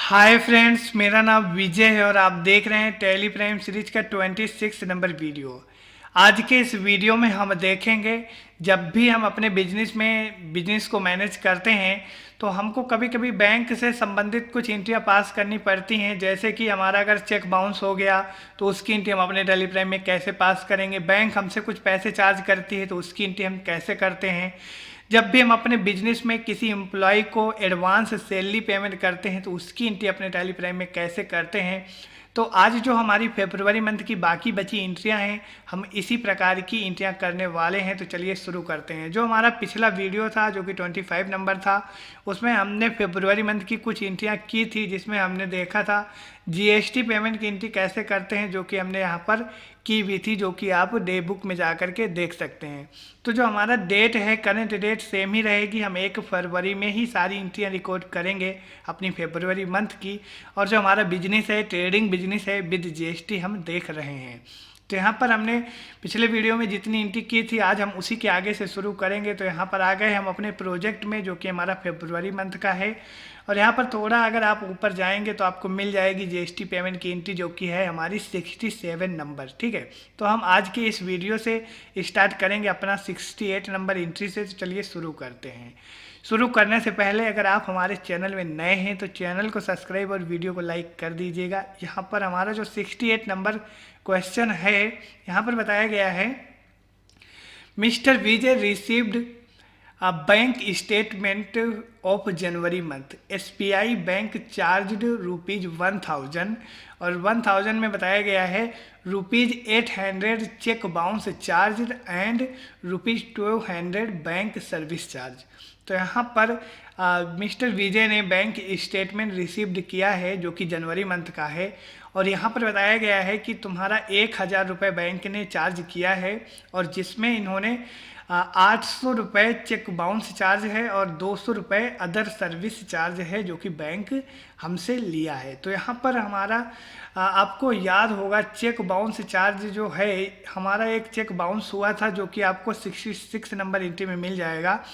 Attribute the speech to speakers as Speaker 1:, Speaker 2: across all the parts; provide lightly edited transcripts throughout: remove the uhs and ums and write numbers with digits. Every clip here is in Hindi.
Speaker 1: हाय फ्रेंड्स, मेरा नाम विजय है और आप देख रहे हैं टैली प्राइम सीरीज का 26 नंबर वीडियो। आज के इस वीडियो में हम देखेंगे जब भी हम अपने बिजनेस को मैनेज करते हैं तो हमको कभी कभी बैंक से संबंधित कुछ एंट्रियां पास करनी पड़ती हैं। जैसे कि हमारा अगर चेक बाउंस हो गया तो उसकी एंट्री हम अपने टैली प्राइम में कैसे पास करेंगे, बैंक हमसे कुछ पैसे चार्ज करती है तो उसकी एंट्री हम कैसे करते हैं। जब भी हम अपने बिजनेस में किसी एम्प्लॉय को एडवांस सैलरी पेमेंट करते हैं तो उसकी एंट्री अपने टैली प्राइम में कैसे करते हैं। तो आज जो हमारी फरवरी मंथ की बाकी बची एंट्रियां हैं, हम इसी प्रकार की एंट्रियां करने वाले हैं। तो चलिए शुरू करते हैं। जो हमारा पिछला वीडियो था जो कि 25 नंबर था, उसमें हमने फरवरी मंथ की कुछ एंट्रियां की थी, जिसमें हमने देखा था जीएसटी पेमेंट की एंट्री कैसे करते हैं, जो कि हमने यहाँ पर की भी थी, जो कि आप डे बुक में जा कर के देख सकते हैं। तो जो हमारा डेट है, करंट डेट सेम ही रहेगी। हम 1 फरवरी में ही सारी एंट्रियां रिकॉर्ड करेंगे अपनी फरवरी मंथ की। और जो हमारा बिजनेस है, ट्रेडिंग बिजनेस है विद जीएसटी, हम देख रहे हैं। तो यहाँ पर हमने पिछले वीडियो में जितनी एंट्री की थी, आज हम उसी के आगे से शुरू करेंगे। तो यहाँ पर आ गए हम अपने प्रोजेक्ट में, जो कि हमारा फरवरी मंथ का है। और यहाँ पर थोड़ा अगर आप ऊपर जाएंगे तो आपको मिल जाएगी जीएसटी पेमेंट की एंट्री, जो कि है हमारी 67 नंबर। ठीक है, तो हम आज के इस वीडियो से स्टार्ट करेंगे अपना 68 नंबर एंट्री से। तो चलिए शुरू करते हैं। शुरू करने से पहले अगर आप हमारे चैनल में नए हैं तो चैनल को सब्सक्राइब और वीडियो को लाइक कर दीजिएगा। यहाँ पर हमारा जो 68 नंबर क्वेश्चन है, यहाँ पर बताया गया है, mister Vijay received a bank statement of January month. SBI bank charged ₹1000 और 1000 में बताया गया है ₹800 cheque bounce charge and ₹1200 bank service charge. तो यहाँ पर मिस्टर विजय ने बैंक स्टेटमेंट रिसीव्ड किया है, जो कि जनवरी मंथ का है। और यहाँ पर बताया गया है कि तुम्हारा 1000 रुपये बैंक ने चार्ज किया है, और जिसमें इन्होंने 800 रुपये चेक बाउंस चार्ज है और 200 रुपये अदर सर्विस चार्ज है, जो कि बैंक हमसे लिया है। तो यहाँ पर हमारा आपको याद होगा चेक बाउंस चार्ज जो है, हमारा एक चेक बाउंस हुआ था जो कि आपको 66 नंबर एंट्री में मिल जाएगा।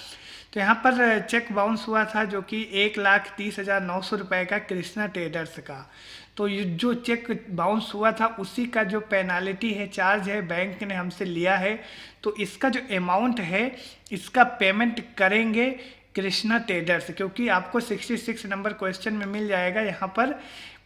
Speaker 1: तो यहाँ पर चेक बाउंस हुआ था जो कि 1,30,900 रुपये का कृष्णा ट्रेडर्स का। तो ये जो चेक बाउंस हुआ था उसी का जो पेनाल्टी है, चार्ज है, बैंक ने हमसे लिया है। तो इसका जो अमाउंट है, इसका पेमेंट करेंगे कृष्णा ट्रेडर्स, क्योंकि आपको 66 नंबर क्वेश्चन में मिल जाएगा यहाँ पर,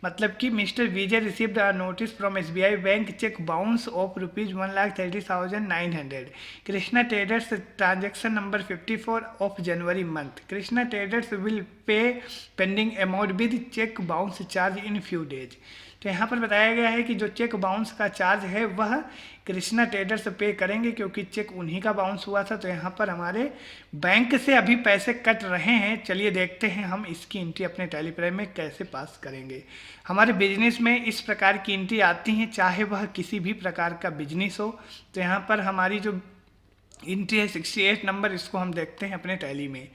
Speaker 1: मतलब कि mister Vijay received a notice from SBI bank cheque bounce off ₹1,30,900 Krishna traders transaction number 54 of January month. Krishna traders will pay pending amount with cheque bounce charge in few days. तो यहाँ पर बताया गया है कि जो चेक बाउंस का चार्ज है वह कृष्णा ट्रेडर्स पे करेंगे, क्योंकि चेक उन्हीं का बाउंस हुआ था। तो यहाँ पर हमारे बैंक से अभी पैसे कट रहे हैं। चलिए देखते हैं हम इसकी एंट्री अपने टैली प्राइम में कैसे पास करेंगे। हमारे बिजनेस में इस प्रकार की एंट्री आती हैं, चाहे वह किसी भी प्रकार का बिजनेस हो। तो यहाँ पर हमारी जो एंट्री है 68 नंबर, इसको हम देखते हैं अपने टैली में।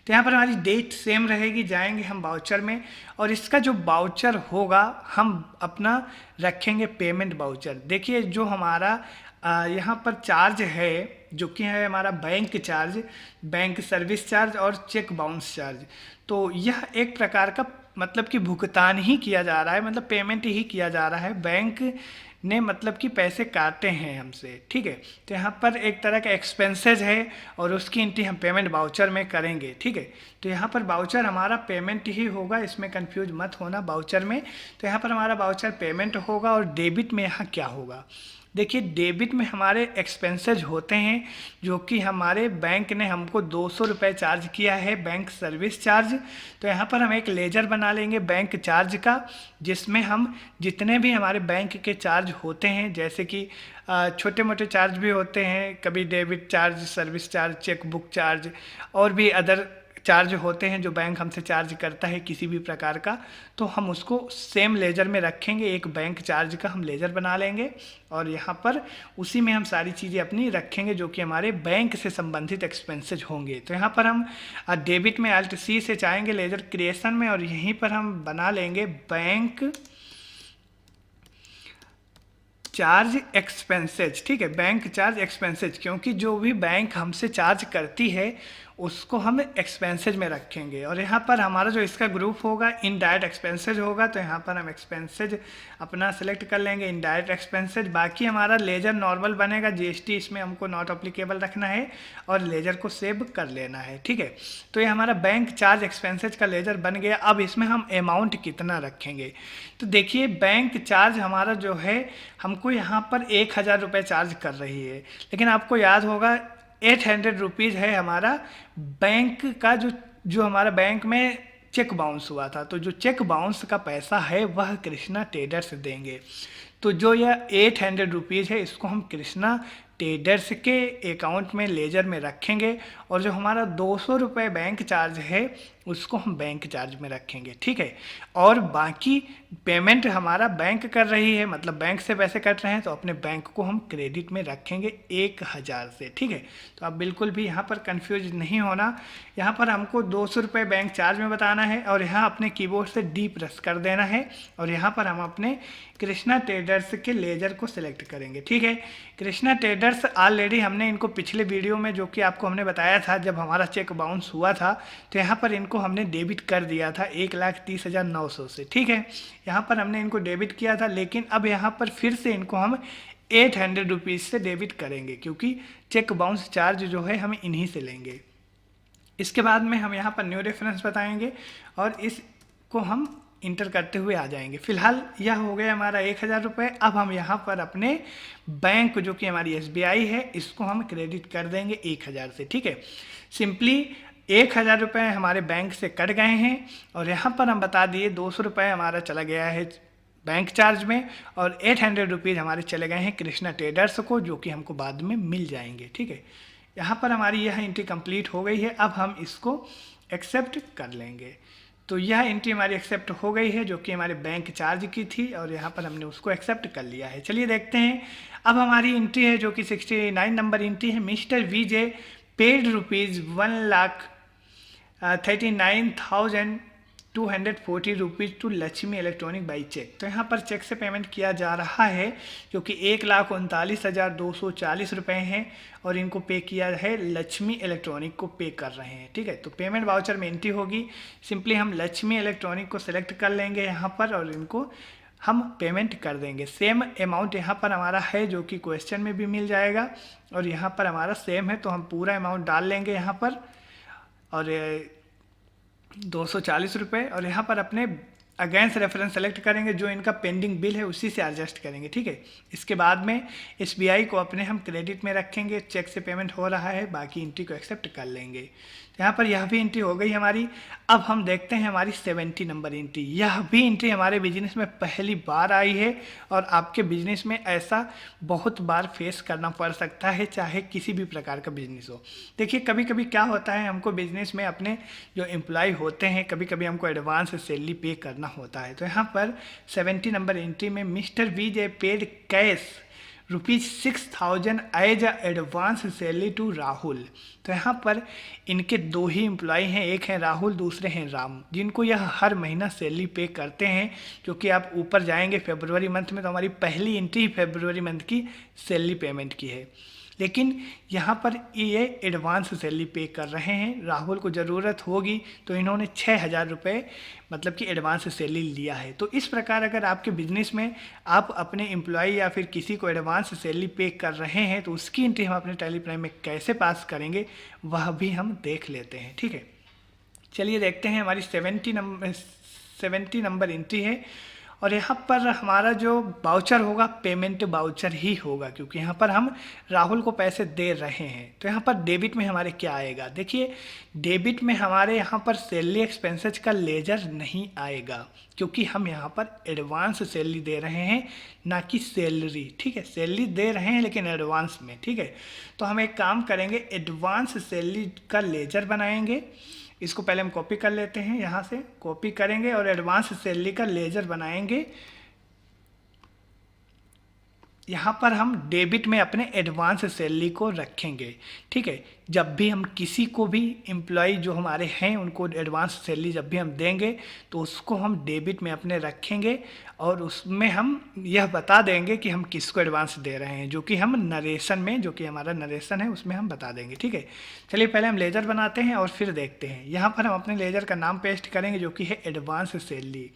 Speaker 1: तो यहाँ पर हमारी डेट सेम रहेगी। जाएंगे हम बाउचर में, और इसका जो बाउचर होगा हम अपना रखेंगे पेमेंट बाउचर। देखिए जो हमारा यहाँ पर चार्ज है, जो कि है हमारा bank charge, bank service charge और चेक बाउंस चार्ज। तो यह एक प्रकार का मतलब कि भुगतान ही किया जा रहा है, मतलब पेमेंट ही किया जा रहा है। बैंक ने मतलब कि पैसे काटे हैं हमसे। ठीक है, तो यहाँ पर एक तरह का एक्सपेंसेस है और उसकी एंट्री हम पेमेंट बाउचर में करेंगे। ठीक है, तो यहाँ पर बाउचर हमारा पेमेंट ही होगा, इसमें कंफ्यूज मत होना बाउचर में। तो यहाँ पर हमारा बाउचर पेमेंट होगा। और डेबिट में यहाँ क्या होगा, देखिए डेबिट में हमारे एक्सपेंसेस होते हैं, जो कि हमारे बैंक ने हमको 200 रुपये चार्ज किया है, बैंक सर्विस चार्ज। तो यहाँ पर हम एक लेजर बना लेंगे बैंक चार्ज का, जिसमें हम जितने भी हमारे बैंक के चार्ज होते हैं, जैसे कि छोटे मोटे चार्ज भी होते हैं, कभी debit charge, service charge, cheque book charge, और भी अदर चार्ज होते हैं जो बैंक हमसे चार्ज करता है किसी भी प्रकार का। तो हम उसको सेम लेजर में रखेंगे, एक बैंक चार्ज का हम लेजर बना लेंगे, और यहाँ पर उसी में हम सारी चीज़ें अपनी रखेंगे जो कि हमारे बैंक से संबंधित एक्सपेंसेज होंगे। तो यहाँ पर हम डेबिट में Alt C से जाएंगे लेजर क्रिएशन में, और यहीं पर हम बना लेंगे बैंक चार्ज एक्सपेंसेज। ठीक है, बैंक चार्ज एक्सपेंसेज, क्योंकि जो भी बैंक हमसे चार्ज करती है उसको हम एक्सपेंसेज में रखेंगे। और यहाँ पर हमारा जो इसका ग्रुप होगा इनडायरेक्ट एक्सपेंसेज होगा, तो यहाँ पर हम एक्सपेंसेज अपना सेलेक्ट कर लेंगे, इनडायरेक्ट एक्सपेंसेज। बाकी हमारा लेजर नॉर्मल बनेगा, जीएसटी इसमें हमको नॉट अप्लीकेबल रखना है और लेजर को सेव कर लेना है, ठीक है। तो ये हमारा बैंक चार्ज एक्सपेंसेज का लेजर बन गया। अब इसमें हम अमाउंट कितना रखेंगे, तो देखिए बैंक चार्ज हमारा जो है हमको यहाँ पर 1000 रुपये चार्ज कर रही है, लेकिन आपको याद होगा 800 रुपीज़ है हमारा बैंक का जो हमारा बैंक में चेक बाउंस हुआ था। तो जो चेक बाउंस का पैसा है वह कृष्णा ट्रेडर्स देंगे। तो जो यह 800 रुपीज़ है इसको हम कृष्णा ट्रेडर्स के अकाउंट में लेजर में रखेंगे, और जो हमारा 200 रुपये बैंक चार्ज है उसको हम बैंक चार्ज में रखेंगे, ठीक है। और बाकी पेमेंट हमारा बैंक कर रही है, मतलब बैंक से पैसे कट रहे हैं, तो अपने बैंक को हम क्रेडिट में रखेंगे 1000 से, ठीक है। तो आप बिल्कुल भी यहाँ पर कंफ्यूज नहीं होना। यहाँ पर हमको 200 रुपये बैंक चार्ज में बताना है, और यहाँ अपने कीबोर्ड से डी प्रेस कर देना है, और यहाँ पर हम अपने कृष्णा ट्रेडर्स के लेजर को सिलेक्ट करेंगे, ठीक है। कृष्णा ट्रेडर्स ऑलरेडी हमने इनको पिछले वीडियो में जो कि आपको हमने बताया था, जब हमारा चेक बाउंस हुआ था तो यहाँ पर इनको हमने डेबिट कर दिया था 1,30,900 से, ठीक है। यहाँ पर हमने इनको डेबिट किया था, लेकिन अब यहाँ पर फिर से इनको हम 800 रुपीज़ से डेबिट करेंगे, क्योंकि चेक बाउंस चार्ज जो है हम इन्हीं से लेंगे। इसके बाद में हम यहाँ पर न्यू रेफरेंस बताएंगे और इसको हम इंटर करते हुए आ जाएंगे। फिलहाल यह हो गया हमारा 1000 रुपये। अब हम यहाँ पर अपने बैंक जो कि हमारी SBI है इसको हम क्रेडिट कर देंगे 1000 से, ठीक है। सिंपली 1000 रुपये हमारे बैंक से कट गए हैं, और यहाँ पर हम बता दिए 200 रुपये हमारा चला गया है बैंक चार्ज में, और 800 रुपीज़ हमारे चले गए हैं कृष्णा ट्रेडर्स को, जो कि हमको बाद में मिल जाएंगे, ठीक है। यहाँ पर हमारी यह एंट्री कंप्लीट हो गई है। अब हम इसको एक्सेप्ट कर लेंगे। तो यह एंट्री हमारी एक्सेप्ट हो गई है, जो कि हमारे बैंक चार्ज की थी, और यहाँ पर हमने उसको एक्सेप्ट कर लिया है। चलिए देखते हैं। अब हमारी एंट्री है जो कि 69 नंबर एंट्री है। Mister VJ paid rupees 1,39,240 rupees to Lakshmi electronic by cheque. तो यहाँ पर चेक से पेमेंट किया जा रहा है, जो कि 1,39,240 रुपये हैं, और इनको पे किया है लक्ष्मी इलेक्ट्रॉनिक को पे कर रहे हैं, ठीक है। तो पेमेंट वाउचर में एंट्री होगी। सिंपली हम लक्ष्मी इलेक्ट्रॉनिक को सिलेक्ट कर लेंगे यहाँ पर, और इनको हम पेमेंट कर देंगे। सेम अमाउंट यहाँ पर हमारा है, जो कि क्वेश्चन में भी मिल जाएगा, और यहाँ पर हमारा सेम है, तो हम पूरा अमाउंट डाल लेंगे यहाँ पर, और 240 रुपये। और यहाँ पर अपने अगेंस्ट रेफरेंस सेलेक्ट करेंगे, जो इनका पेंडिंग बिल है उसी से एडजस्ट करेंगे, ठीक है। इसके बाद में SBI को अपने हम क्रेडिट में रखेंगे, चेक से पेमेंट हो रहा है, बाकी एंट्री को एक्सेप्ट कर लेंगे। तो यहाँ पर यह भी एंट्री हो गई हमारी। अब हम देखते हैं हमारी 70 नंबर एंट्री। यह भी एंट्री हमारे बिजनेस में पहली बार आई है, और आपके बिजनेस में ऐसा बहुत बार फेस करना पड़ सकता है, चाहे किसी भी प्रकार का बिजनेस हो। देखिए कभी कभी क्या होता है, हमको बिजनेस में अपने जो एम्प्लॉय होते हैं, कभी कभी हमको एडवांस सैलरी पे करना होता है। तो यहाँ पर 70 नंबर एंट्री में mister VJ paid cash ₹6,000 as a advance salary to Rahul. तो यहाँ पर इनके 2 ही एम्प्लॉय हैं, एक हैं राहुल, दूसरे हैं राम, जिनको यह हर महीना सैलरी पे करते हैं। क्योंकि आप ऊपर जाएंगे फरवरी मंथ में, तो हमारी पहली एंट्री फरवरी मंथ की सैलरी पेमेंट की है, लेकिन यहाँ पर ये एडवांस सैलरी पे कर रहे हैं। राहुल को ज़रूरत होगी तो इन्होंने 6,000 रुपये मतलब कि एडवांस सैलरी लिया है। तो इस प्रकार अगर आपके बिजनेस में आप अपने एम्प्लॉय या फिर किसी को एडवांस सैलरी पे कर रहे हैं, तो उसकी एंट्री हम अपने टैली प्राइम में कैसे पास करेंगे वह भी हम देख लेते हैं, ठीक है। चलिए देखते हैं। हमारी 70 नंबर एंट्री है, और यहाँ पर हमारा जो बाउचर होगा पेमेंट बाउचर ही होगा, क्योंकि यहाँ पर हम राहुल को पैसे दे रहे हैं। तो यहाँ पर डेबिट में हमारे क्या आएगा, देखिए डेबिट में हमारे यहाँ पर सैलरी एक्सपेंसेस का लेजर नहीं आएगा, क्योंकि हम यहाँ पर एडवांस सैलरी दे रहे हैं, ना कि सैलरी, ठीक है। सैलरी दे रहे हैं लेकिन एडवांस में, ठीक है। तो हम एक काम करेंगे, एडवांस सैलरी का लेजर बनाएंगे। इसको पहले हम कॉपी कर लेते हैं, यहाँ से कॉपी करेंगे और एडवांस सैलरी का लेजर बनाएंगे। यहाँ पर हम डेबिट में अपने एडवांस सैलरी को रखेंगे। ठीक है, जब भी हम किसी को भी एम्प्लॉय जो हमारे हैं उनको एडवांस सैलरी जब भी हम देंगे तो उसको हम डेबिट में अपने रखेंगे और उसमें हम यह बता देंगे कि हम किसको एडवांस दे रहे हैं, जो कि हम नरेशन में, जो कि हमारा नरेशन है उसमें हम बता देंगे। ठीक है, चलिए पहले हम लेजर बनाते हैं और फिर देखते हैं। यहाँ पर हम अपने लेजर का नाम पेस्ट करेंगे जो कि है एडवांस सैलरी।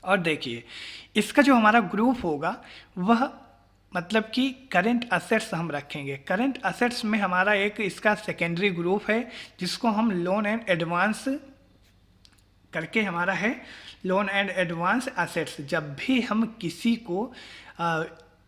Speaker 1: और देखिए इसका जो हमारा ग्रुप होगा वह मतलब कि करंट असेट्स हम रखेंगे। करंट असेट्स में हमारा एक इसका सेकेंडरी ग्रुप है जिसको हम लोन एंड एडवांस करके हमारा है लोन एंड एडवांस असेट्स। जब भी हम किसी को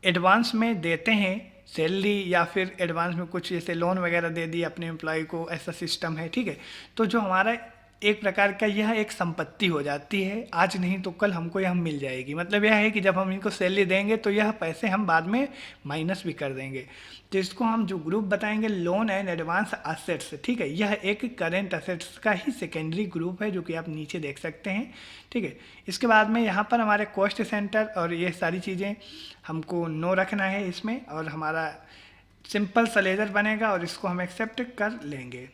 Speaker 1: एडवांस में देते हैं सैलरी या फिर एडवांस में कुछ जैसे लोन वगैरह दे दिए अपने एम्प्लॉय को, ऐसा सिस्टम है। ठीक है, तो जो हमारा एक प्रकार का यह एक संपत्ति हो जाती है, आज नहीं तो कल हमको यह मिल जाएगी। मतलब यह है कि जब हम इनको सैलरी देंगे तो यह पैसे हम बाद में माइनस भी कर देंगे। तो इसको हम जो ग्रुप बताएंगे लोन एंड एडवांस असेट्स। ठीक है, यह एक करेंट असेट्स का ही सेकेंडरी ग्रुप है जो कि आप नीचे देख सकते हैं। ठीक है, इसके बाद में यहाँ पर हमारे कॉस्ट सेंटर और ये सारी चीज़ें हमको नो रखना है इसमें, और हमारा सिंपल सा लेजर बनेगा और इसको हम एक्सेप्ट कर लेंगे।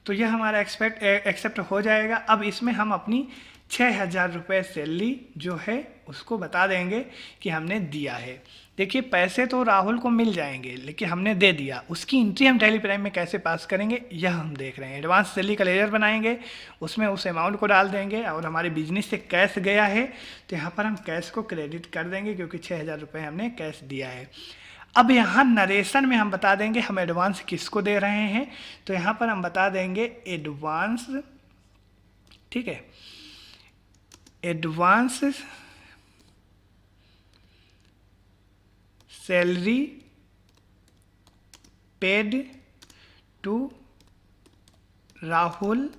Speaker 1: तो यह हमारा एक्सेप्ट हो जाएगा। अब इसमें हम अपनी 6,000 रुपये सैलरी जो है उसको बता देंगे कि हमने दिया है। देखिए पैसे तो राहुल को मिल जाएंगे लेकिन हमने दे दिया, उसकी एंट्री हम टैली प्राइम में कैसे पास करेंगे यह हम देख रहे हैं। एडवांस सैलरी का लेजर बनाएंगे, उसमें उस अमाउंट को डाल देंगे और हमारे बिजनेस से कैश गया है तो यहाँ पर हम कैश को क्रेडिट कर देंगे क्योंकि 6,000 रुपये हमने कैश दिया है। अब यहाँ नरेशन में हम बता देंगे हम एडवांस किसको दे रहे हैं, तो यहाँ पर हम बता देंगे एडवांस। ठीक है, advance salary paid to Rahul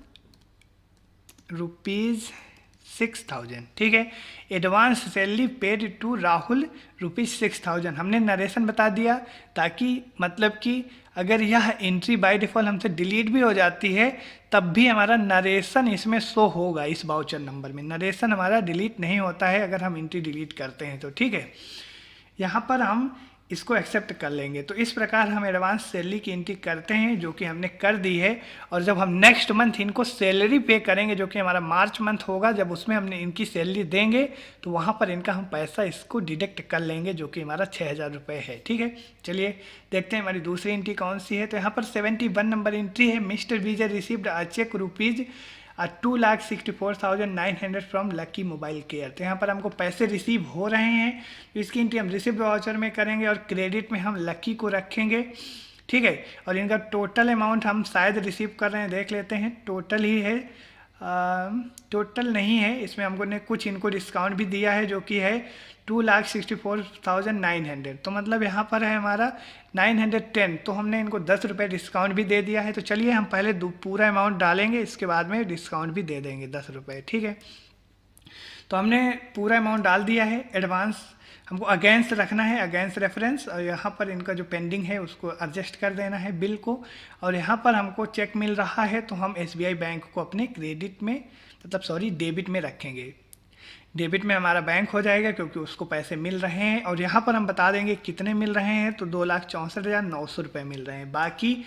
Speaker 1: ₹6,000। ठीक है, advance salary paid to Rahul ₹6,000 हमने नरेशन बता दिया, ताकि मतलब कि अगर यह एंट्री बाय डिफ़ॉल्ट हमसे डिलीट भी हो जाती है तब भी हमारा नरेशन इसमें शो होगा। इस वाउचर नंबर में नरेशन हमारा डिलीट नहीं होता है अगर हम एंट्री डिलीट करते हैं तो। ठीक है, यहाँ पर हम इसको एक्सेप्ट कर लेंगे। तो इस प्रकार हम एडवांस सैलरी की एंट्री करते हैं जो कि हमने कर दी है। और जब हम नेक्स्ट मंथ इनको सैलरी पे करेंगे जो कि हमारा मार्च मंथ होगा, जब उसमें हमने इनकी सैलरी देंगे तो वहाँ पर इनका हम पैसा इसको डिडक्ट कर लेंगे जो कि हमारा 6,000 रुपये है। ठीक है, चलिए देखते हैं हमारी दूसरी एंट्री कौन सी है। तो यहाँ पर 71 नंबर एंट्री है, mister Vijay received a cheque ₹2,64,900 from lucky mobile care. तो यहाँ पर हमको पैसे रिसीव हो रहे हैं तो इसकी एंट्री हम रिसीव्ड वाउचर में करेंगे और क्रेडिट में हम लकी को रखेंगे। ठीक है, और इनका टोटल अमाउंट हम शायद रिसीव कर रहे हैं, देख लेते हैं। टोटल ही है, टोटल नहीं है, इसमें हमको ने कुछ इनको डिस्काउंट भी दिया है जो कि है 2,64,900। तो मतलब यहाँ पर है हमारा 910, तो हमने इनको 10 रुपये डिस्काउंट भी दे दिया है। तो चलिए हम पहले पूरा अमाउंट डालेंगे, इसके बाद में डिस्काउंट भी दे देंगे 10 रुपये। ठीक है, तो हमने पूरा अमाउंट डाल दिया है। एडवांस हमको अगेंस्ट रखना है, अगेंस्ट रेफरेंस, और यहाँ पर इनका जो पेंडिंग है उसको एडजस्ट कर देना है बिल को। और यहाँ पर हमको चेक मिल रहा है तो हम SBI बैंक को अपने क्रेडिट में डेबिट में रखेंगे। डेबिट में हमारा बैंक हो जाएगा क्योंकि उसको पैसे मिल रहे हैं। और यहाँ पर हम बता देंगे कितने मिल रहे हैं, तो 2,64,900 रुपये मिल रहे हैं। बाकी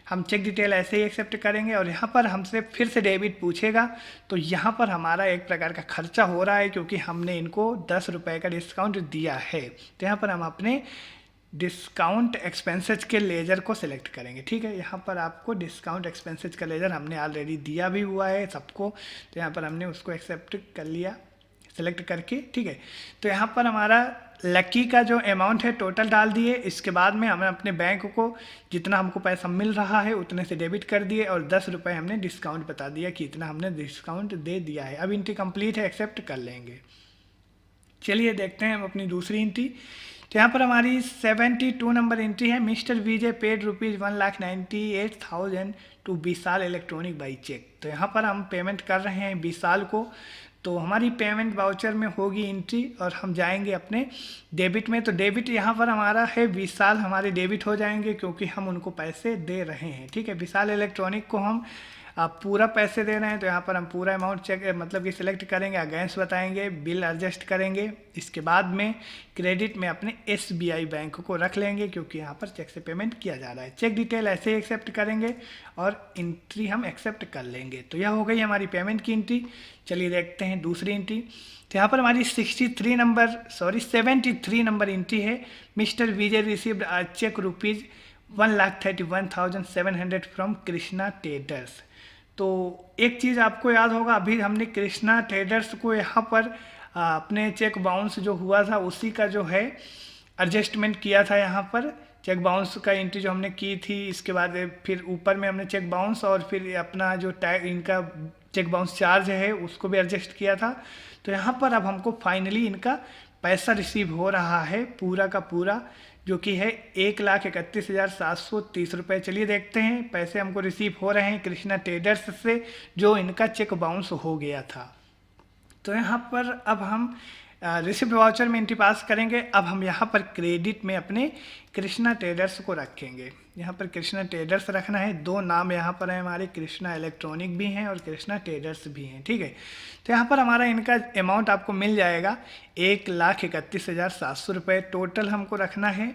Speaker 1: हम चेक डिटेल ऐसे ही एक्सेप्ट करेंगे। और यहाँ पर हमसे फिर से डेबिट पूछेगा तो यहाँ पर हमारा एक प्रकार का खर्चा हो रहा है क्योंकि हमने इनको 10 रुपये का डिस्काउंट दिया है। तो यहाँ पर हम अपने डिस्काउंट एक्सपेंसेज के लेजर को सिलेक्ट करेंगे। ठीक है, यहाँ पर आपको डिस्काउंट एक्सपेंसेज का लेजर हमने ऑलरेडी दिया भी हुआ है सबको, तो यहाँ पर हमने उसको एक्सेप्ट कर लिया सेलेक्ट करके। ठीक है, तो यहाँ पर हमारा लकी का जो अमाउंट है टोटल डाल दिए। इसके बाद में हमें अपने बैंक को जितना हमको पैसा मिल रहा है उतने से डेबिट कर दिए और 10 रुपये हमने डिस्काउंट बता दिया कि इतना हमने डिस्काउंट दे दिया है। अब एंट्री कंप्लीट है, एक्सेप्ट कर लेंगे। चलिए देखते हैं हम अपनी दूसरी एंट्री। तो यहाँ पर हमारी 72 नंबर एंट्री है, mister Vijay paid ₹1,98,000 to Vishal electronic by cheque. तो यहाँ पर हम पेमेंट कर रहे हैं विशाल को, तो हमारी पेमेंट वाउचर में होगी एंट्री और हम जाएंगे अपने डेबिट में। तो डेबिट यहाँ पर हमारा है विशाल, हमारे डेबिट हो जाएंगे क्योंकि हम उनको पैसे दे रहे हैं। ठीक है, विशाल इलेक्ट्रॉनिक को हम आप पूरा पैसे दे रहे हैं तो यहाँ पर हम पूरा अमाउंट चेक मतलब कि सिलेक्ट करेंगे, अगेंस्ट बताएंगे, बिल एडजस्ट करेंगे। इसके बाद में क्रेडिट में अपने SBI बैंक को रख लेंगे क्योंकि यहाँ पर चेक से पेमेंट किया जा रहा है। चेक डिटेल ऐसे ही एक्सेप्ट करेंगे और एंट्री हम एक्सेप्ट कर लेंगे। तो यह हो गई हमारी पेमेंट की एंट्री। चलिए देखते हैं दूसरी एंट्री। तो यहाँ पर हमारी 73 नंबर एंट्री है। Mister Vijay received a cheque ₹1,31,700 from Krishna traders. तो एक चीज़ आपको याद होगा, अभी हमने कृष्णा ट्रेडर्स को यहाँ पर अपने चेक बाउंस जो हुआ था उसी का जो है एडजस्टमेंट किया था। यहाँ पर चेक बाउंस का एंट्री जो हमने की थी, इसके बाद फिर ऊपर में हमने चेक बाउंस और फिर अपना जो टैग इनका चेक बाउंस चार्ज है उसको भी एडजस्ट किया था। तो यहाँ पर अब हमको फाइनली इनका पैसा रिसीव हो रहा है पूरा का पूरा, जो कि है 1,31,730 रुपये। चलिए देखते हैं पैसे हमको रिसीव हो रहे हैं कृष्णा ट्रेडर्स से जो इनका चेक बाउंस हो गया था। तो यहाँ पर अब हम रिसिप्ट वाउचर में एंट्री पास करेंगे। अब हम यहाँ पर क्रेडिट में अपने कृष्णा ट्रेडर्स को रखेंगे। यहाँ पर कृष्णा ट्रेडर्स रखना है। दो नाम यहाँ पर है हमारे, कृष्णा इलेक्ट्रॉनिक भी हैं और कृष्णा ट्रेडर्स भी हैं, ठीक है। तो यहाँ पर हमारा इनका अमाउंट आपको मिल जाएगा 1,31,700 रुपये टोटल हमको रखना है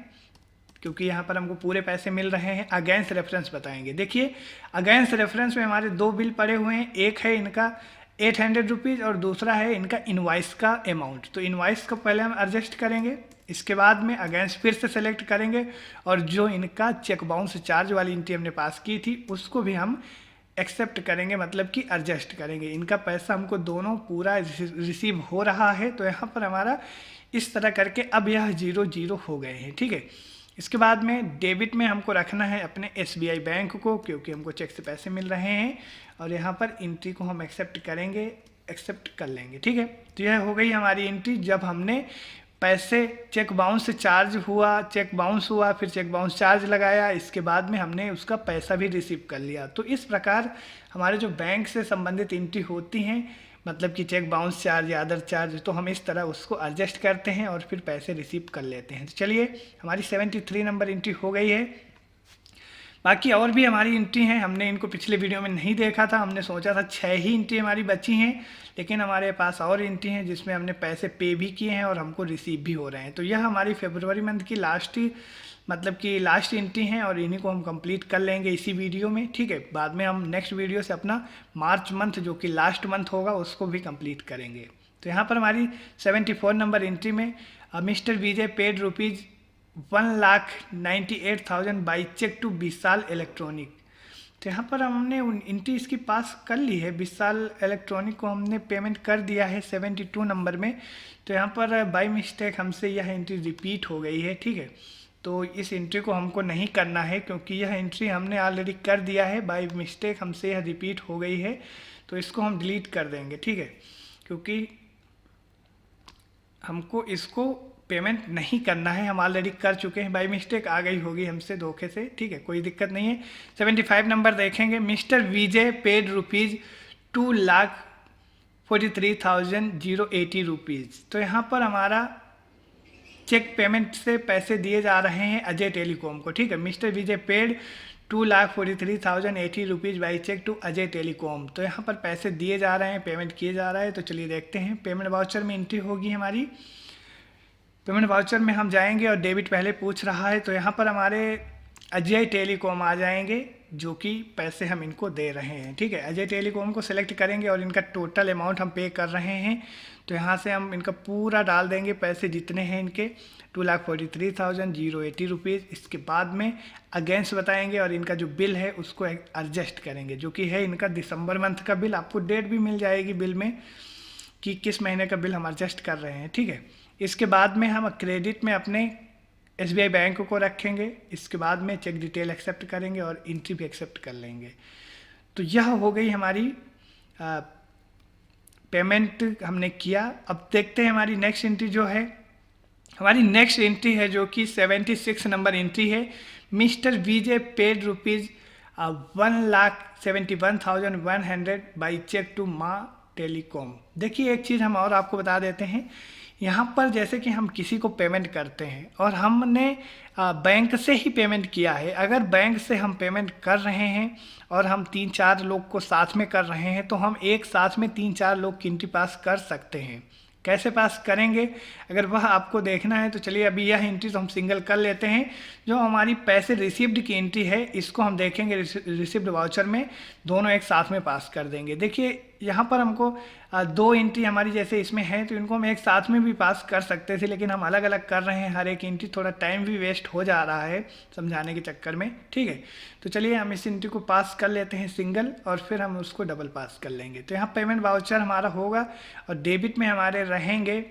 Speaker 1: क्योंकि यहाँ पर हमको पूरे पैसे मिल रहे हैं। अगेंस्ट रेफरेंस बताएंगे। देखिए अगेंस्ट रेफरेंस में हमारे दो बिल पड़े हुए हैं, एक है इनका 800 रुपीज़ और दूसरा है इनका इनवाइस का अमाउंट। तो इनवाइस को पहले हम एडजस्ट करेंगे, इसके बाद में अगेंस्ट फिर से सेलेक्ट करेंगे और जो इनका चेक बाउंस चार्ज वाली एंट्री हमने पास की थी उसको भी हम एक्सेप्ट करेंगे, मतलब कि एडजस्ट करेंगे। इनका पैसा हमको दोनों पूरा रिसीव हो रहा है। तो यहाँ पर हमारा इस तरह करके अब यह 0 हो गए हैं, ठीक है। इसके बाद में डेबिट में हमको रखना है अपने SBI बैंक को क्योंकि हमको चेक से पैसे मिल रहे हैं और यहाँ पर एंट्री को हम एक्सेप्ट करेंगे, एक्सेप्ट कर लेंगे, ठीक है। तो यह हो गई हमारी एंट्री जब हमने पैसे चेक बाउंस चार्ज हुआ, चेक बाउंस हुआ, फिर चेक बाउंस चार्ज लगाया, इसके बाद में हमने उसका पैसा भी रिसीव कर लिया। तो इस प्रकार हमारे जो बैंक से संबंधित एंट्री होती हैं, मतलब कि चेक बाउंस चार्ज या अदर चार्ज, तो हम इस तरह उसको एडजस्ट करते हैं और फिर पैसे रिसीव कर लेते हैं। तो चलिए हमारी 73 नंबर एंट्री हो गई है। बाकी और भी हमारी एंट्री हैं, हमने इनको पिछले वीडियो में नहीं देखा था, हमने सोचा था 6 ही एंट्री हमारी बची हैं, लेकिन हमारे पास और एंट्री हैं जिसमें हमने पैसे पे भी किए हैं और हमको रिसीव भी हो रहे हैं। तो यह हमारी फरवरी मंथ की लास्ट एंट्री हैं और इन्हीं को हम कंप्लीट कर लेंगे इसी वीडियो में, ठीक है। बाद में हम नेक्स्ट वीडियो से अपना मार्च मंथ जो कि लास्ट मंथ होगा उसको भी कंप्लीट करेंगे। तो यहाँ पर हमारी 74 नंबर एंट्री में mister Vijay paid ₹1,98,000 by cheque to Vishal electronic. तो यहाँ पर हमने एंट्री इसकी पास कर ली है, विशाल इलेक्ट्रॉनिक को हमने पेमेंट कर दिया है 72 नंबर में। तो यहाँ पर बाई मिस्टेक हमसे यह एंट्री रिपीट हो गई है, ठीक है। तो इस एंट्री को हमको नहीं करना है क्योंकि यह एंट्री हमने ऑलरेडी कर दिया है, बाय मिस्टेक हमसे यह रिपीट हो गई है। तो इसको हम डिलीट कर देंगे, ठीक है, क्योंकि हमको इसको पेमेंट नहीं करना है, हम ऑलरेडी कर चुके हैं, बाय मिस्टेक आ गई होगी हमसे धोखे से, ठीक है, कोई दिक्कत नहीं है। 75 नंबर देखेंगे। Mister Vijay paid ₹2,43,080। तो यहाँ पर हमारा चेक पेमेंट से पैसे दिए जा रहे हैं अजय टेलीकॉम को, ठीक है। Mister Vijay paid ₹2,43,080 by cheque to Ajay telecom. तो यहाँ पर पैसे दिए जा रहे हैं, पेमेंट किए जा रहा है। तो चलिए देखते हैं, पेमेंट वाउचर में एंट्री होगी हमारी। पेमेंट वाउचर में हम जाएंगे और डेबिट पहले पूछ रहा है, तो यहाँ पर हमारे अजय टेलीकॉम आ जाएंगे जो कि पैसे हम इनको दे रहे हैं, ठीक है। अजय टेलीकॉम को सिलेक्ट करेंगे और इनका टोटल अमाउंट हम पे कर रहे हैं। तो यहाँ से हम इनका पूरा डाल देंगे पैसे जितने हैं इनके, 2,43,080 रुपीज़। इसके बाद में अगेंस्ट बताएंगे और इनका जो बिल है उसको एडजस्ट करेंगे, जो कि है इनका दिसंबर मंथ का बिल। आपको डेट भी मिल जाएगी बिल में कि किस महीने का बिल हम एडजस्ट कर रहे हैं, ठीक है। इसके बाद में हम क्रेडिट में अपने SBI बैंक को रखेंगे। इसके बाद में चेक डिटेल एक्सेप्ट करेंगे और एंट्री भी एक्सेप्ट कर लेंगे। तो यह हो गई हमारी पेमेंट हमने किया। अब देखते हैं हमारी नेक्स्ट एंट्री जो है, हमारी नेक्स्ट एंट्री है जो कि 76 नंबर एंट्री है। Mister Vijay paid ₹1,71,100 by cheque to Maa telecom. देखिए एक चीज़ हम और आपको बता देते हैं, यहाँ पर जैसे कि हम किसी को पेमेंट करते हैं और हमने बैंक से ही पेमेंट किया है, अगर बैंक से हम पेमेंट कर रहे हैं और हम 3-4 लोग को साथ में कर रहे हैं तो हम एक साथ में 3-4 लोग की एंट्री पास कर सकते हैं। कैसे पास करेंगे अगर वह आपको देखना है तो चलिए अभी यह एंट्री तो हम सिंगल कर लेते हैं। जो हमारी पैसे रिसीव्ड की एंट्री है इसको हम देखेंगे रिसीव्ड वाउचर में, दोनों एक साथ में पास कर देंगे। देखिए यहाँ पर हमको 2 एंट्री हमारी जैसे इसमें है तो इनको हम एक साथ में भी पास कर सकते थे, लेकिन हम अलग अलग कर रहे हैं हर एक एंट्री, थोड़ा टाइम भी वेस्ट हो जा रहा है समझाने के चक्कर में। ठीक है, तो चलिए हम इस एंट्री को पास कर लेते हैं सिंगल और फिर हम उसको डबल पास कर लेंगे। तो यहाँ पेमेंट वाउचर हमारा होगा और डेबिट में हमारे रहेंगे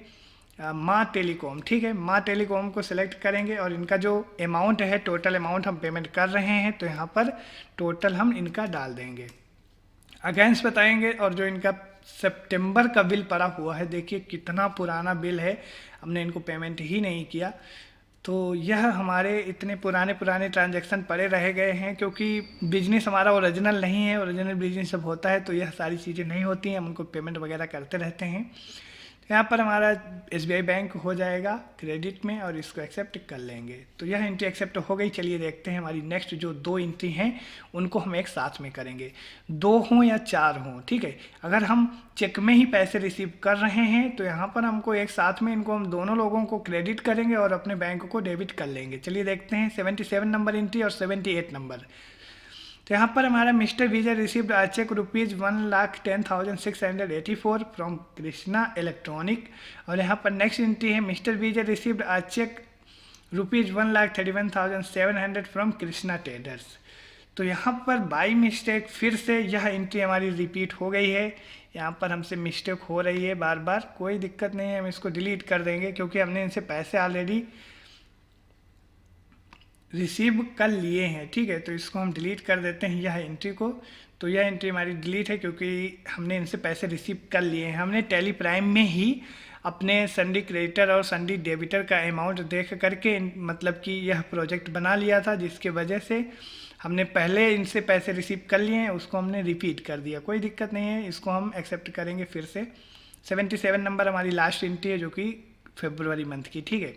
Speaker 1: माँ टेलीकॉम। ठीक है, माँ टेलीकॉम को सिलेक्ट करेंगे और इनका जो अमाउंट है, टोटल अमाउंट हम पेमेंट कर रहे हैं तो यहाँ पर टोटल हम इनका डाल देंगे, अगेंस्ट बताएंगे। और जो इनका सितंबर का बिल पड़ा हुआ है, देखिए कितना पुराना बिल है, हमने इनको पेमेंट ही नहीं किया। तो यह हमारे इतने पुराने ट्रांजैक्शन पड़े रह गए हैं क्योंकि बिजनेस हमारा ओरिजिनल नहीं है, ओरिजिनल बिजनेस सब होता है तो यह सारी चीज़ें नहीं होती हैं, हम उनको पेमेंट वगैरह करते रहते हैं। तो यहाँ पर हमारा SBI बैंक हो जाएगा क्रेडिट में और इसको एक्सेप्ट कर लेंगे। तो यह एंट्री एक्सेप्ट हो गई। चलिए देखते हैं हमारी नेक्स्ट जो 2 एंट्री हैं उनको हम एक साथ में करेंगे, 2 हों या 4 हों। ठीक है, अगर हम चेक में ही पैसे रिसीव कर रहे हैं तो यहाँ पर हमको एक साथ में इनको हम दोनों लोगों को क्रेडिट करेंगे और अपने बैंक को डेबिट कर लेंगे। चलिए देखते हैं 77 नंबर एंट्री और 78 नंबर। तो यहाँ पर हमारा mister Vijay received a cheque ₹1,10,684 from Krishna electronic. और यहाँ पर नेक्स्ट एंट्री है mister Vijay received a cheque ₹1,31,700 from Krishna traders. तो यहाँ पर बाई मिस्टेक फिर से यह एंट्री हमारी रिपीट हो गई है। यहाँ पर हमसे मिस्टेक हो रही है बार बार, कोई दिक्कत नहीं है, हम इसको डिलीट कर देंगे क्योंकि हमने इनसे पैसे ऑलरेडी रिसीव कर लिए हैं। ठीक है, तो इसको हम डिलीट कर देते हैं यह एंट्री को। तो यह एंट्री हमारी डिलीट है क्योंकि हमने इनसे पैसे रिसीव कर लिए हैं। हमने टेली प्राइम में ही अपने सन्डी क्रेडिटर और सन्डी डेबिटर का अमाउंट देख करके मतलब कि यह प्रोजेक्ट बना लिया था, जिसके वजह से हमने पहले इनसे पैसे रिसीव कर लिए हैं, उसको हमने रिपीट कर दिया। कोई दिक्कत नहीं है, इसको हम एक्सेप्ट करेंगे फिर से। 77 नंबर हमारी लास्ट एंट्री है जो कि फरवरी मंथ की। ठीक है,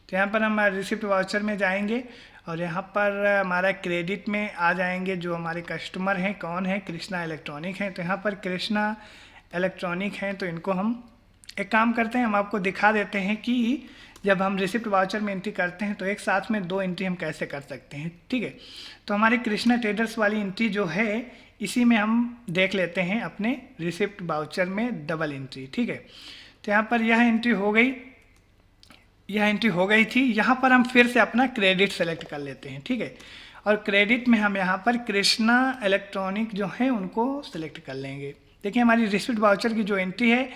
Speaker 1: तो यहाँ पर हम रिसिप्ट वाउचर में जाएंगे और यहाँ पर हमारा क्रेडिट में आ जाएंगे। जो हमारे कस्टमर हैं कौन है, कृष्णा इलेक्ट्रॉनिक हैं। तो यहाँ पर कृष्णा इलेक्ट्रॉनिक हैं, तो इनको हम एक काम करते हैं, हम आपको दिखा देते हैं कि जब हम रिसिप्ट वाउचर में एंट्री करते हैं तो एक साथ में 2 एंट्री हम कैसे कर सकते हैं। ठीक है, तो हमारे कृष्णा ट्रेडर्स वाली एंट्री जो है इसी में हम देख लेते हैं अपने रिसिप्ट वाउचर में डबल एंट्री। ठीक है, तो यहाँ पर यह एंट्री हो गई, यह एंट्री हो गई थी। यहाँ पर हम फिर से अपना क्रेडिट सेलेक्ट कर लेते हैं। ठीक है, और क्रेडिट में हम यहाँ पर कृष्णा इलेक्ट्रॉनिक जो है उनको सेलेक्ट कर लेंगे। देखिए हमारी रिसिप्ट वाउचर की जो एंट्री है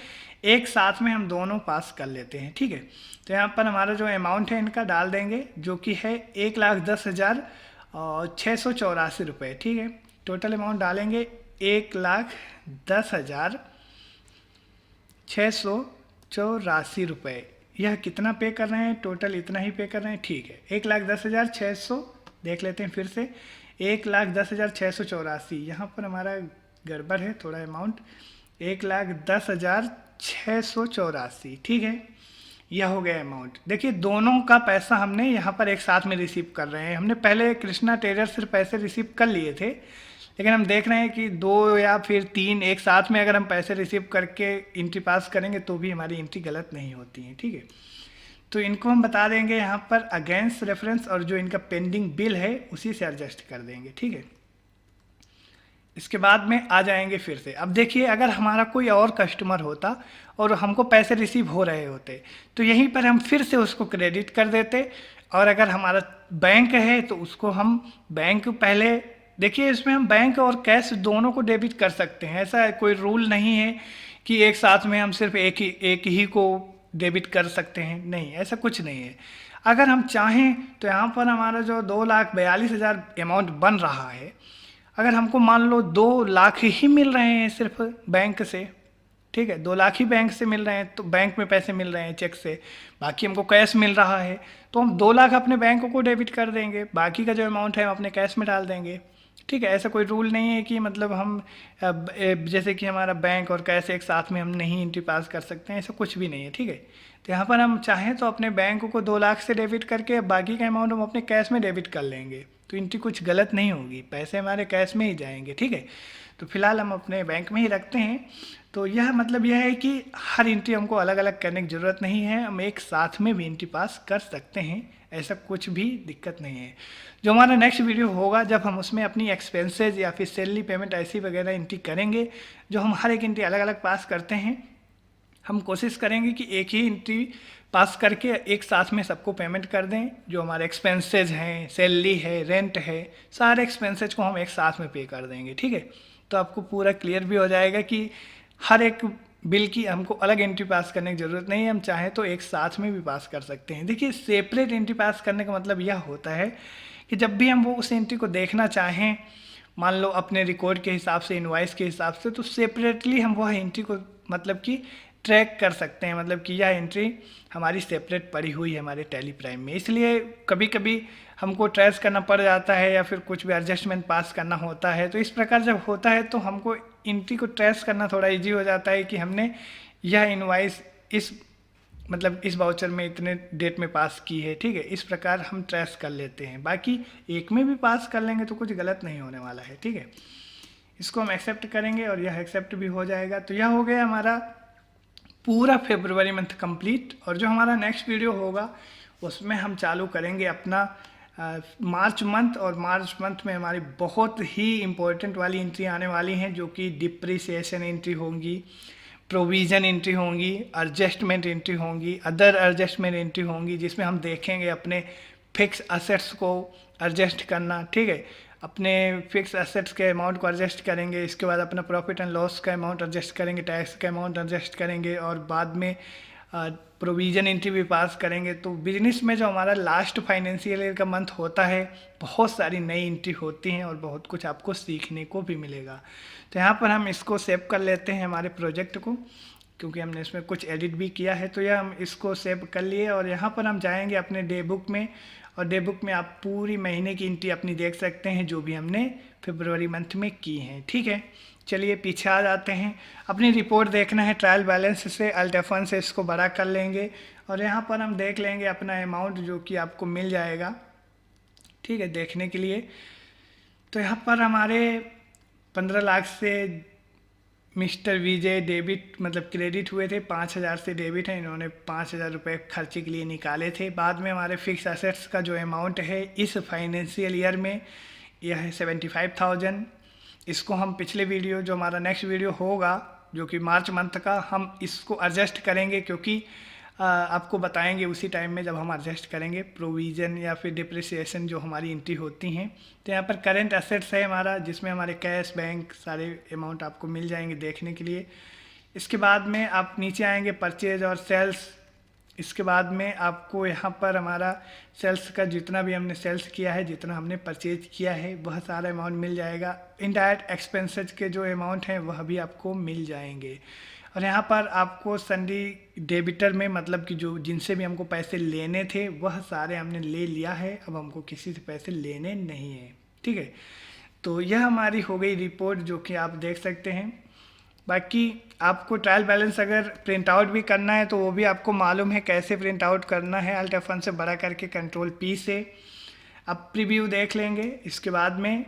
Speaker 1: एक साथ में हम दोनों पास कर लेते हैं। ठीक है, तो यहाँ पर हमारा जो अमाउंट है इनका डाल देंगे जो कि है 1,10,684 रुपये। ठीक है, टोटल अमाउंट डालेंगे 1,10,684 रुपये। यह कितना पे कर रहे हैं, टोटल इतना ही पे कर रहे हैं। ठीक है, 1,10,600 देख लेते हैं फिर से, 1,10,684। यहाँ पर हमारा गड़बड़ है थोड़ा अमाउंट, 1,10,684। ठीक है, यह हो गया अमाउंट। देखिए दोनों का पैसा हमने यहाँ पर एक साथ में रिसीव कर रहे हैं। हमने पहले कृष्णा ट्रेडर से पैसे रिसीव कर लिए थे, लेकिन हम देख रहे हैं कि 2 या फिर 3 एक साथ में अगर हम पैसे रिसीव करके एंट्री पास करेंगे तो भी हमारी एंट्री गलत नहीं होती है। ठीक है, तो इनको हम बता देंगे यहाँ पर अगेंस्ट रेफरेंस और जो इनका पेंडिंग बिल है उसी से एडजस्ट कर देंगे। ठीक है, इसके बाद में आ जाएंगे फिर से। अब देखिए अगर हमारा कोई और कस्टमर होता और हमको पैसे रिसीव हो रहे होते तो यहीं पर हम फिर से उसको क्रेडिट कर देते, और अगर हमारा बैंक है तो उसको हम बैंक पहले, देखिए इसमें हम बैंक और कैश दोनों को डेबिट कर सकते हैं। ऐसा कोई रूल नहीं है कि एक साथ में हम सिर्फ एक ही को डेबिट कर सकते हैं, नहीं, ऐसा कुछ नहीं है। अगर हम चाहें तो यहाँ पर हमारा जो 2,42,000 अमाउंट बन रहा है, अगर हमको मान लो 2 लाख ही मिल रहे हैं सिर्फ बैंक से, ठीक है, 2 लाख ही बैंक से मिल रहे हैं, तो बैंक में पैसे मिल रहे हैं चेक से, बाकी हमको कैश मिल रहा है, तो हम 2 लाख अपने बैंक को डेबिट कर देंगे, बाकी का जो अमाउंट है हम अपने कैश में डाल देंगे। ठीक है। ऐसा कोई रूल नहीं है कि मतलब हम जैसे कि हमारा बैंक और कैश एक साथ में हम नहीं एंट्री पास कर सकते हैं, ऐसा कुछ भी नहीं है। ठीक है। तो यहाँ पर हम चाहें तो अपने बैंक को 2 लाख से डेबिट करके बाकी का अमाउंट हम अपने कैश में डेबिट कर लेंगे, तो एंट्री कुछ गलत नहीं होगी, पैसे हमारे कैश में ही जाएंगे। ठीक है। तो फिलहाल हम अपने बैंक में ही रखते हैं। तो यह मतलब यह है कि हर एंट्री हमको अलग अलग करने की ज़रूरत नहीं है, हम एक साथ में भी एंट्री पास कर सकते हैं, ऐसा कुछ भी दिक्कत नहीं है। जो हमारा नेक्स्ट वीडियो होगा जब हम उसमें अपनी एक्सपेंसेस या फिर सैलरी पेमेंट ऐसी वगैरह एंट्री करेंगे, जो हम हर एक एंट्री अलग अलग पास करते हैं, हम कोशिश करेंगे कि एक ही एंट्री पास करके एक साथ में सबको पेमेंट कर दें। जो हमारे एक्सपेंसेस हैं, सैलरी है, रेंट है, सारे एक्सपेंसेस को हम एक साथ में पे कर देंगे। ठीक है। तो आपको पूरा क्लियर भी हो जाएगा कि हर एक बिल की हमको अलग एंट्री पास करने की ज़रूरत नहीं है, हम चाहें तो एक साथ में भी पास कर सकते हैं। देखिए, सेपरेट एंट्री पास करने का मतलब यह होता है कि जब भी हम वो उस एंट्री को देखना चाहें, मान लो अपने रिकॉर्ड के हिसाब से, इनवॉइस के हिसाब से, तो सेपरेटली हम वह एंट्री को मतलब कि ट्रैक कर सकते हैं, मतलब कि यह एंट्री हमारी सेपरेट पड़ी हुई है हमारे टैली प्राइम में। इसलिए कभी कभी हमको ट्रेस करना पड़ जाता है या फिर कुछ भी एडजस्टमेंट पास करना होता है, तो इस प्रकार जब होता है तो हमको एंट्री को ट्रेस करना थोड़ा इजी हो जाता है कि हमने यह इनवॉइस इस मतलब इस वाउचर में इतने डेट में पास की है। ठीक है। इस प्रकार हम ट्रेस कर लेते हैं, बाकी एक में भी पास कर लेंगे तो कुछ गलत नहीं होने वाला है। ठीक है। इसको हम एक्सेप्ट करेंगे और यह एक्सेप्ट भी हो जाएगा। तो यह हो गया हमारा पूरा फरवरी मंथ कंप्लीट। और जो हमारा नेक्स्ट वीडियो होगा उसमें हम चालू करेंगे अपना मार्च मंथ, और मार्च मंथ में हमारी बहुत ही इम्पोर्टेंट वाली एंट्री आने वाली हैं, जो कि डिप्रिसिएशन एंट्री होंगी, प्रोविज़न एंट्री होंगी, एडजस्टमेंट एंट्री होंगी, अदर एडजस्टमेंट एंट्री होंगी, जिसमें हम देखेंगे अपने फिक्स असेट्स को एडजस्ट करना। ठीक है। अपने फिक्स असेट्स के अमाउंट को एडजस्ट करेंगे, इसके बाद अपना प्रॉफिट एंड लॉस का अमाउंट एडजस्ट करेंगे, टैक्स का अमाउंट एडजस्ट करेंगे, और बाद में प्रोविज़न एंट्री भी पास करेंगे। तो बिजनेस में जो हमारा लास्ट फाइनेंशियल ईयर का मंथ होता है, बहुत सारी नई एंट्री होती हैं और बहुत कुछ आपको सीखने को भी मिलेगा। तो यहाँ पर हम इसको सेव कर लेते हैं हमारे प्रोजेक्ट को, क्योंकि हमने इसमें कुछ एडिट भी किया है। तो यह हम इसको सेव कर लिए और यहाँ पर हम जाएंगे अपने डे बुक में, और डे बुक में आप पूरी महीने की एंट्री अपनी देख सकते हैं जो भी हमने फरवरी मंथ में की हैं। ठीक है। चलिए पीछे आ जाते हैं। अपनी रिपोर्ट देखना है ट्रायल बैलेंस से, अल्ट F1 से इसको बड़ा कर लेंगे और यहाँ पर हम देख लेंगे अपना अमाउंट जो कि आपको मिल जाएगा। ठीक है। देखने के लिए तो यहाँ पर हमारे 15 लाख से मिस्टर विजय डेबिट मतलब क्रेडिट हुए थे, 5,000 से डेबिट है, इन्होंने 5,000 रुपये खर्चे के लिए निकाले थे। बाद में हमारे फिक्स असेट्स का जो अमाउंट है इस फाइनेंशियल ईयर में यह है 75,000। इसको हम पिछले वीडियो जो हमारा नेक्स्ट वीडियो होगा जो कि मार्च मंथ का, हम इसको एडजस्ट करेंगे, क्योंकि आपको बताएंगे उसी टाइम में जब हम एडजस्ट करेंगे प्रोविज़न या फिर डिप्रिसिएशन जो हमारी एंट्री होती हैं। तो यहाँ पर करेंट एसेट्स है हमारा, जिसमें हमारे कैश, बैंक सारे अमाउंट आपको मिल जाएंगे देखने के लिए। इसके बाद में आप नीचे आएंगे परचेज और सेल्स। इसके बाद में आपको यहाँ पर हमारा सेल्स का जितना भी हमने सेल्स किया है, जितना हमने परचेज किया है, वह सारा अमाउंट मिल जाएगा। इनडायरेक्ट एक्सपेंसेस के जो अमाउंट हैं वह भी आपको मिल जाएंगे। और यहाँ पर आपको सन्डी डेबिटर में मतलब कि जो जिनसे भी हमको पैसे लेने थे वह सारे हमने ले लिया है, अब हमको किसी से पैसे लेने नहीं है। ठीक है। तो यह हमारी हो गई रिपोर्ट जो कि आप देख सकते हैं। बाकी आपको ट्रायल बैलेंस अगर प्रिंट आउट भी करना है तो वो भी आपको मालूम है कैसे प्रिंट आउट करना है, अल्ट F1 से बड़ा करके Ctrl+P से आप प्रीव्यू देख लेंगे। इसके बाद में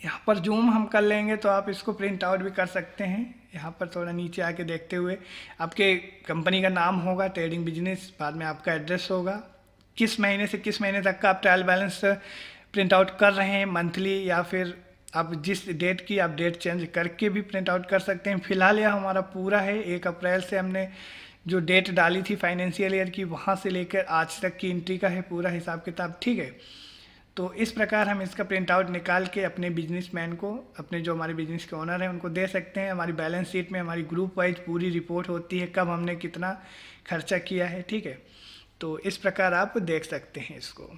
Speaker 1: यहाँ पर जूम हम कर लेंगे तो आप इसको प्रिंट आउट भी कर सकते हैं। यहाँ पर थोड़ा नीचे आके देखते हुए आपके कंपनी का नाम होगा, ट्रेडिंग बिजनेस, बाद में आपका एड्रेस होगा, किस महीने से किस महीने तक का आप ट्रायल बैलेंस प्रिंट आउट कर रहे हैं, मंथली, या फिर आप जिस डेट की आप डेट चेंज करके भी प्रिंट आउट कर सकते हैं। फिलहाल यह हमारा पूरा है, 1 अप्रैल से हमने जो डेट डाली थी फाइनेंशियल ईयर की, वहाँ से लेकर आज तक की एंट्री का है पूरा हिसाब किताब। ठीक है। तो इस प्रकार हम इसका प्रिंट आउट निकाल के अपने बिजनेसमैन को, अपने जो हमारे बिजनेस के ओनर हैं उनको दे सकते हैं। हमारी बैलेंस शीट में हमारी ग्रुप वाइज पूरी रिपोर्ट होती है, कब हमने कितना खर्चा किया है। ठीक है। तो इस प्रकार आप देख सकते हैं इसको।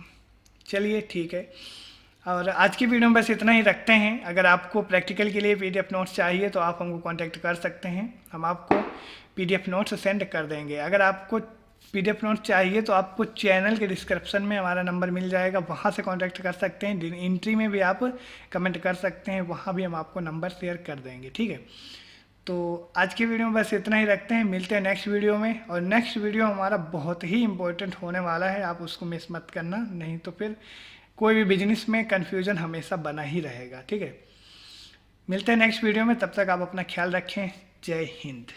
Speaker 1: चलिए ठीक है। और आज की वीडियो में बस इतना ही रखते हैं। अगर आपको प्रैक्टिकल के लिए PDF नोट्स चाहिए तो आप हमको कांटेक्ट कर सकते हैं, हम आपको PDF नोट्स सेंड कर देंगे। अगर आपको PDF नोट चाहिए तो आपको चैनल के डिस्क्रिप्शन में हमारा नंबर मिल जाएगा, वहाँ से कांटेक्ट कर सकते हैं। एंट्री में भी आप कमेंट कर सकते हैं, वहाँ भी हम आपको नंबर शेयर कर देंगे, ठीक है। तो आज की वीडियो में बस इतना ही रखते हैं, मिलते हैं नेक्स्ट वीडियो में। और नेक्स्ट वीडियो हमारा बहुत ही इंपॉर्टेंट होने वाला है, आप उसको मिस मत करना, नहीं तो फिर कोई भी बिजनेस में कन्फ्यूजन हमेशा बना ही रहेगा, ठीक है। मिलते हैं नेक्स्ट वीडियो में, तब तक आप अपना ख्याल रखें। जय हिंद।